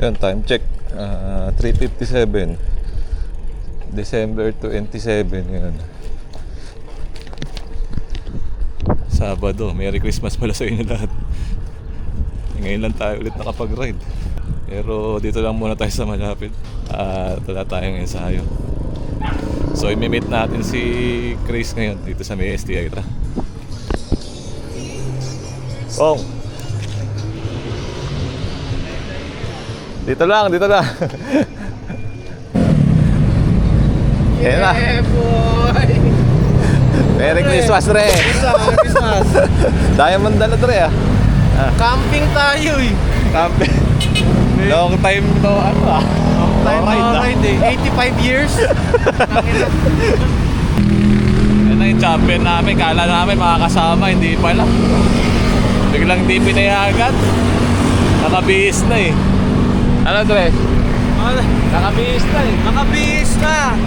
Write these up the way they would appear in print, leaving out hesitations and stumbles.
Yun, time check. 3:57. December 27 yun. Sabado. Merry Christmas pala sa inyo lahat. Ngayon lang tayo ulit nakapag-ride. Pero dito lang muna tayo sa malapit. Wala tayong ensayo. So i-meet natin si Chris ngayon dito sa may STI. Tara. Oh. Dito lang. Yeah, boy! Merry Christmas, Dre! Christmas! Diamond dala, Dre, Camping tayo eh! Camping. Long time no, Long time ride, ride eh. 85 years! Yan na yung champion namin. Kala namin makakasama, hindi pala. Biglang di pinayagan. Nakabihis na eh. Ano, Dre? Nakabihis na eh. Nakabihis na!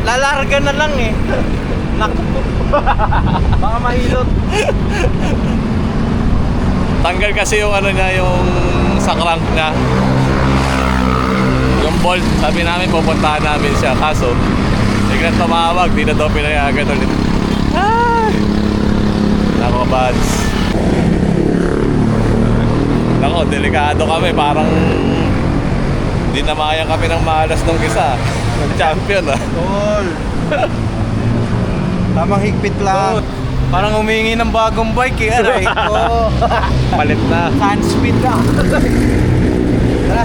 Lalarga na lang eh. Naku. Baka mahilot. Tanggal kasi yung ano niya, yung sa crank niya. Yung bolt, sabi namin pupuntahan namin siya. Kaso, biglang tumawag, di na daw pinayagan ulit. Nako, buds. Nako, delikado kami. Parang hindi namayang kami ng malas nung isa. Ng champion Tol. Tamang higpit lang. Parang humingi ng bagong bike eh. Aray ko. Palit na. Hand speed lang. Tara.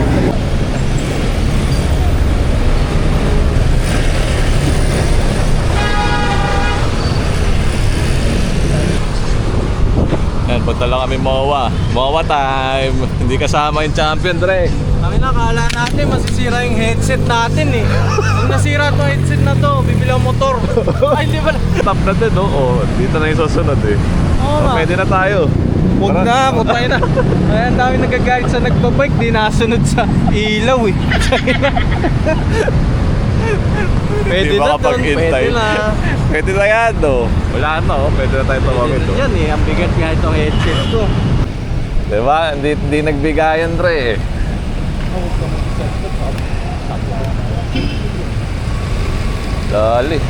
Yan, punta lang kami MOA time. Hindi kasama yung champion, Dre. Kami nakala natin masisira yung headset natin eh. Kung nasira itong headset na to, bibili ang motor. Ay, hindi pala. Stop na din, no? Dito na yung susunod eh. Oo, Pwede na tayo. Huwag na, mutay na. Ay, ang dami nagagalit sa nagbabike, di nasunod sa ilaw eh. Pwede Di na makapag-intay. pwede na. Pwede na yan, no? Wala na, Pwede na tayo tumawagin, no? Yan eh, ang bigat nga itong headset ko. Diba? Hindi nagbigayan, Dre eh. Dali.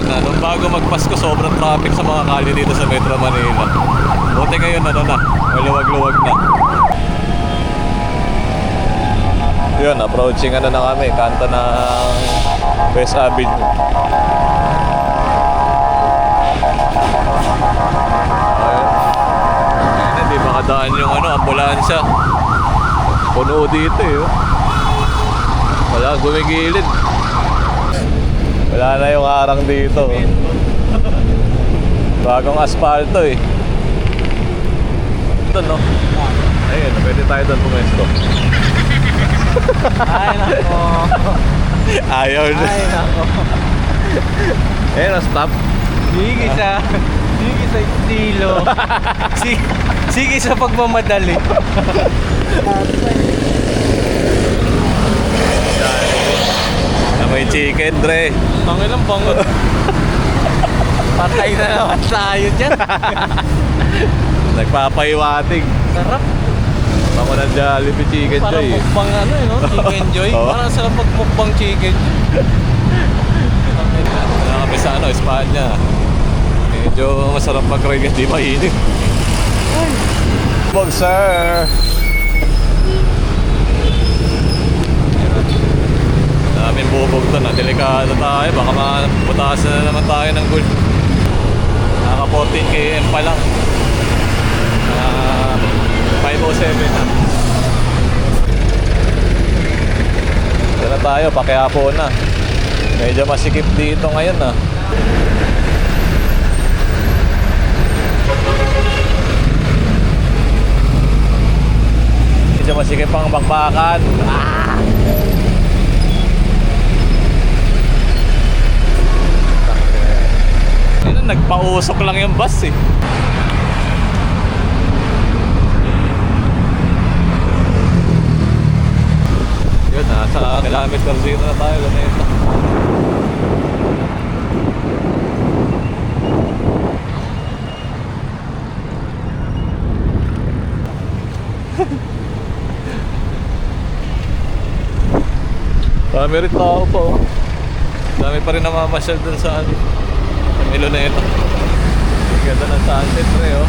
Nung bago magpasko, sobrang traffic sa mga kalye dito sa Metro Manila. Buti ngayon, maluwag-luwag na. Yun, approaching na kami, kanto ng West Avenue. Ayun, hindi makadaan yung ambulansya. Puno dito eh. Wala gumigilid. Wala na yung harang dito. Bagong asfalto eh. Ito, no? Ayun, pwede tayo doon pumesto. Ay nako. Ayaw na. Ay nako. Stop. Sige sa estilo. Sige sa pagmamadali. Na may chicken, Dre. Pangilang bangot. Patay na naman tayo dyan. Nagpapahiwatig. Sarap. Bango ng Jollibee Chicken Parang Joy. mukbang no? Chicken Joy. Oo. Parang sarap pagmukbang chicken. Wala kami sa Espanya. Medyo masarap mag-ride kasi di mainit. Bog, sir. Daming bubog to na. Delikado tayo. Baka maputasan na naman tayo ng gold. Naka 14 km pa lang. 507 na. Ito na tayo. Pakiapo na. Medyo masikip dito ngayon ah. Medyo masikip ang bakbakan. Nagpausok lang yung bus eh. Yun, nasa kilometer 0 na tayo. Ganito. Dami rin tao pa oh. Dami pa rin namamasyal dun sa ano, sa Miloneta. Ganda ng sunset pre oh.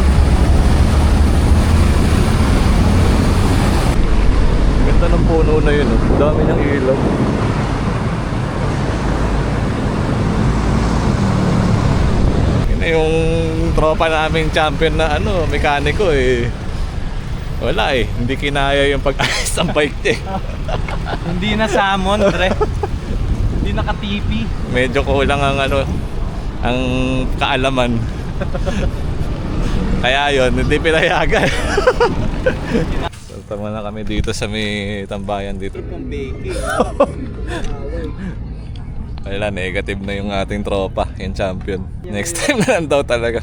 Ganda ng puno na yun oh. Dami ng ilaw. Yun na yung tropa naming champion na ano, mekaniko eh. Wala eh, hindi kinaya yung pag-ayos ng bike niya eh. Hindi na salmon, pre. Hindi naka-TV. Medyo kulang ang ano, ang kaalaman. Kaya yun, hindi pinayagan. So, tama na kami dito sa may tambayan dito. Pang baking. Wala, negative na yung ating tropa, yung champion. Next time na lang daw talaga.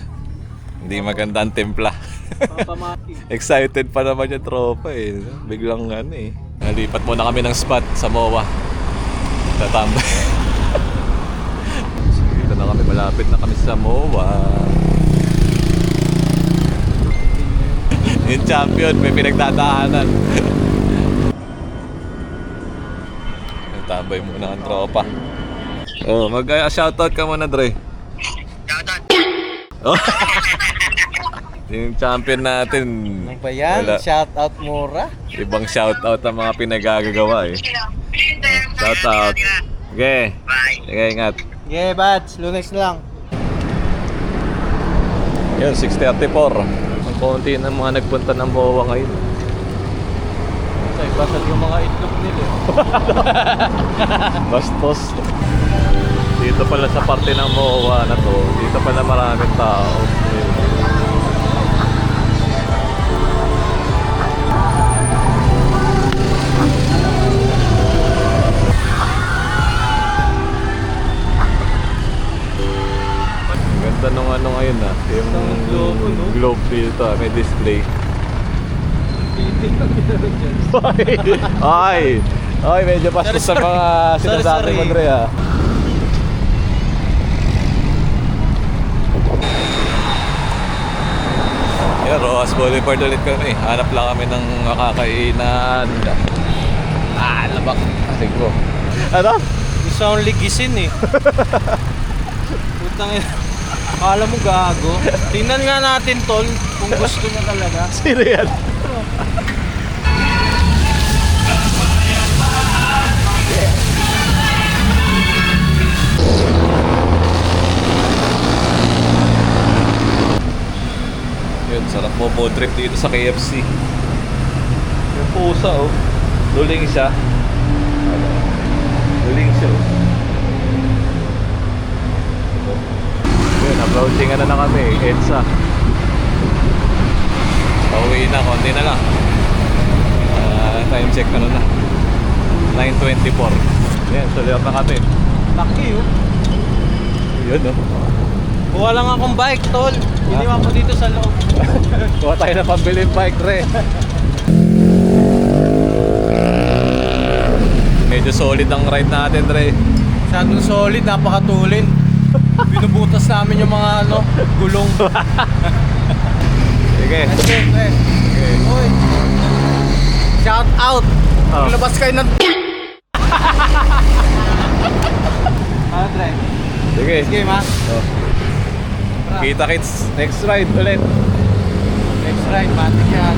Hindi maganda ang timpla. Papamati. Excited pa naman yung tropa eh. Biglang ano eh. Nalipat muna kami ng spot sa MOA. Tatambay. Dito na kami, malapit na kami sa MOA. Yung champion, may pinagdadaanan. Tambay muna ang tropa. Oh, mag-shoutout ka muna, Dre. Shoutout. Oh. Yung champion natin. Ano ba yan? Wala. Shout out Mura? Ibang shoutout ang mga pinagagagawa eh. Shoutout. Okay. Bye. Sige, ingat. Yeah, Bats. Lunes lang. Yun, 6:34. Ang konti ng mga nagpunta ng MOA ngayon. Sa basag yung mga itlog nila. Bastos. Dito pala sa parte ng MOA na to, dito pala maraming tao. Ganda nung ano ngayon ah, yung Ang globe, no? globe dito ah, may display. Ay! Ay, medyo bastos sa mga sinasabi mo, Dre ah. Yan, Rojas Boulevard ulit kami. Hanap lang kami ng makakainan. Ah, labak. Asig ko. Ano? Gusto akong ligisin eh. Putang ina. Akala mo gago. Tingnan nga natin, tol, kung gusto na talaga. Sino yan? Yun, sarap mo po trip dito sa KFC. Yung pusa oh. Luling siya. Luling siya oh. Yun, approaching na kami, EDSA. Pauwi na, konti na lang. Time check ano na 9:24. Yan, sulit na kami. Laki oh. Yun oh. Kuha lang akong bike, tol. Iniwan ko dito sa loob. Kuha tayo na pambili bike, Re. Medyo solid ang ride natin, Re. Masyadong solid, napakatulin. Binubutas namin yung mga ano, gulong. Sige. Sige, pre. Okay. Uy. Shout out. Oh. Maglabas kayo ng Ano, Dre? Sige. Sige, ma. Oh. Kita kits next ride ulit. Next ride, matik yan.